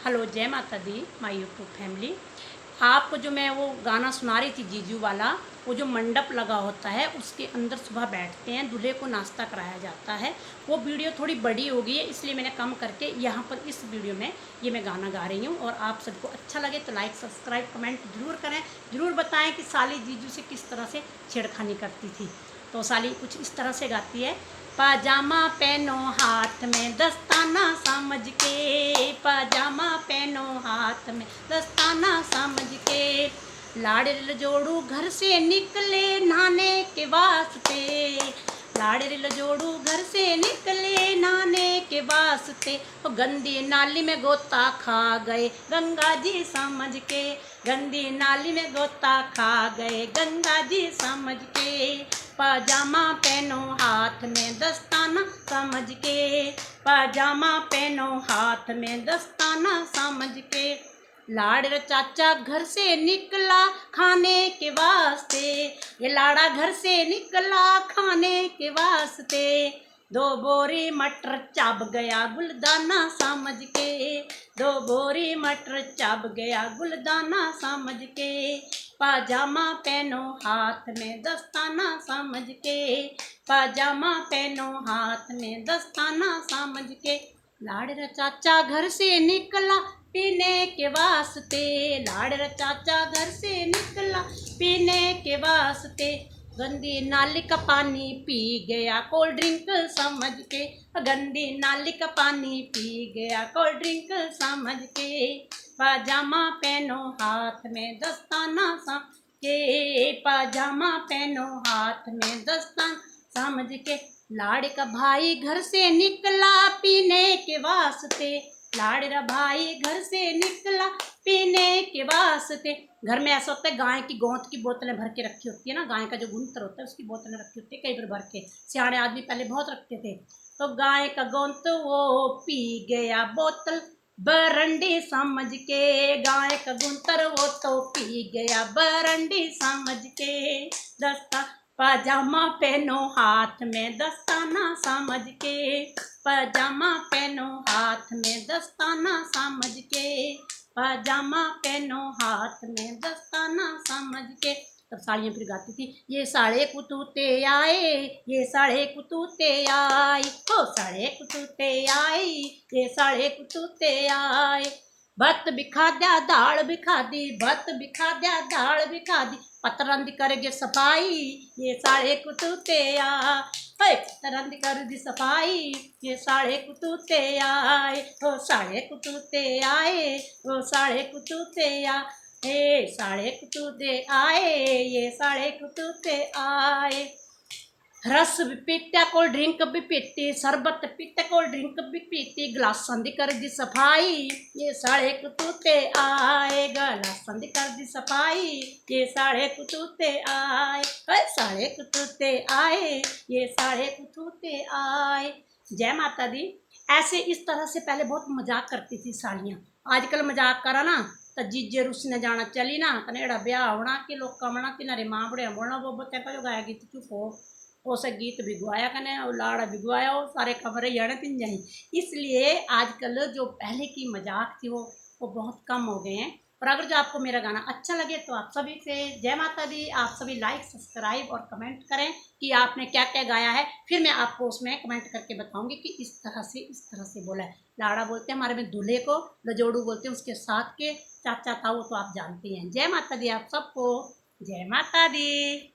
Hello, जय माता दी my YouTube family. आपको जो मैं वो गाना सुना रही थी जीजू वाला, वो जो मंडप लगा होता है उसके अंदर सुबह बैठते हैं, दूल्हे को नाश्ता कराया जाता है। वो वीडियो थोड़ी बड़ी हो गई है, इसलिए मैंने कम करके यहाँ पर इस वीडियो में ये मैं गाना गा रही हूँ। और आप सबको अच्छा लगे तो लाइक सब्सक्राइब कमेंट ज़रूर करें, ज़रूर बताएं कि साली जीजू से किस तरह से छेड़खानी करती थी। तो साली कुछ इस तरह से गाती है। पाजामा पहनो हाथ में दस्ताना समझ के, पाजामा पहनो हाथ में दस्ताना समझ के, लाड़े जोड़ू घर से निकले नहाने के वास्ते, लाड़े जोड़ू घर से निकले नहाने के वास्ते, गंदी नाली में गोता खा गए गंगा जी समझ के, गंदी नाली में गोता खा गए गंगा जी समझ के, पाजामा पहनो हाथ में दस्ताना समझ के, पाजामा पहनो हाथ में दस्ताना समझ के, लाड़ चाचा घर से निकला खाने के वास्ते, ये लाड़ा घर से निकला खाने के वास्ते, 2 बोरी मटर चाब गया गुलदाना समझ के, 2 बोरी मटर चाब गया गुलदाना समझ के, पाजामा पहनो हाथ में दस्ताना समझ के, पाजामा पहनो हाथ में दस्ताना समझ के, लाड़ चाचा घर से निकला पीने के वास्ते, लाड़ चाचा घर से निकला पीने के वास्ते, गंदी नाली का पानी पी गया कोल्ड ड्रिंक समझ के, गंदी नाली का पानी पी गया कोल्ड ड्रिंक समझ के, पाजामा पहनो हाथ में दस्ताना समझ के, पाजामा पहनो हाथ में दस्ताना समझ के, लाड़ का भाई घर से निकला पीने के वास्ते, लाड़ भाई घर से निकला पीने के वास्ते। घर में ऐसा होता है, गाय की गोंद की बोतलें भर के रखी होती है ना, गाय का जो गुंतर होता है उसकी बोतलें रखी होती है कई बार भर के, सियाने आदमी पहले बहुत रखते थे। तो गाय का गोंद तो वो पी गया बोतल बरंडी समझ के, गाय का गुंतर वो तो पी गया बरंडी समझ के, दस्ता पाजामा पहनो हाथ में दस्ताना समझ के, पाजामा पहनो हाथ में दस्ताना समझ के, पाजामा पहनो हाथ में दस्ताना समझ के। तब साड़ियाँ फिर गाती थी, ये साड़े कुतूते आए, ये साड़े कुतूते आए, हो साड़े कुतूते आए, ये साड़े कुतूते आए, भत भी खाद्या दाल भी खादी, भत भी खाद्या दाल भी खादी, पतरंद करेगे सफाई, ये साड़े कुतूते आ, पतरंद कर दी सफाई, ये साड़े कुतूते आए, वो साड़े कुतूते आए, वो साड़े कुतूते आ, हे साड़े कुतूते आए, ये साड़े कुतूते आए, रस भी पीता कोल्ड ड्रिंक भी पीती, शरबत पीता कोल्ड ड्रिंक भी पीती, गिलासां दी कर दी सफाई, ये साड़े कुतूते आए, गिलासां दी कर दी सफाई, ये साड़े कुतूते आए, साड़े कुतूते आए, ये साड़े कुतूते आए। जय माता दी। ऐसे इस तरह से पहले बहुत मजाक करती थी साड़ियाँ। आजकल मजाक करा ना तो जीजे रुस ने जाना चली ना कनेड़ा ब्याह होना कि लोग कमना तिनारे माँ बड़े बोलना वो बच्चे का जो गाया गीत चुप हो, उसे गीत भिगवाया कने और लाड़ा भिगवाया और सारे खबरें याने पिन जाई। इसलिए आजकल जो पहले की मजाक थी वो बहुत कम हो गए हैं। और अगर जो आपको मेरा गाना अच्छा लगे तो आप सभी से जय माता दी, आप सभी लाइक सब्सक्राइब और कमेंट करें कि आपने क्या क्या गाया है, फिर मैं आपको उसमें कमेंट करके बताऊंगी कि इस तरह से बोला है। लाड़ा बोलते हैं हमारे में दूल्हे को, लजोड़ू बोलते हैं उसके साथ के चाचा था, वो तो आप जानते हैं। जय माता दी आप सबको, जय माता दी।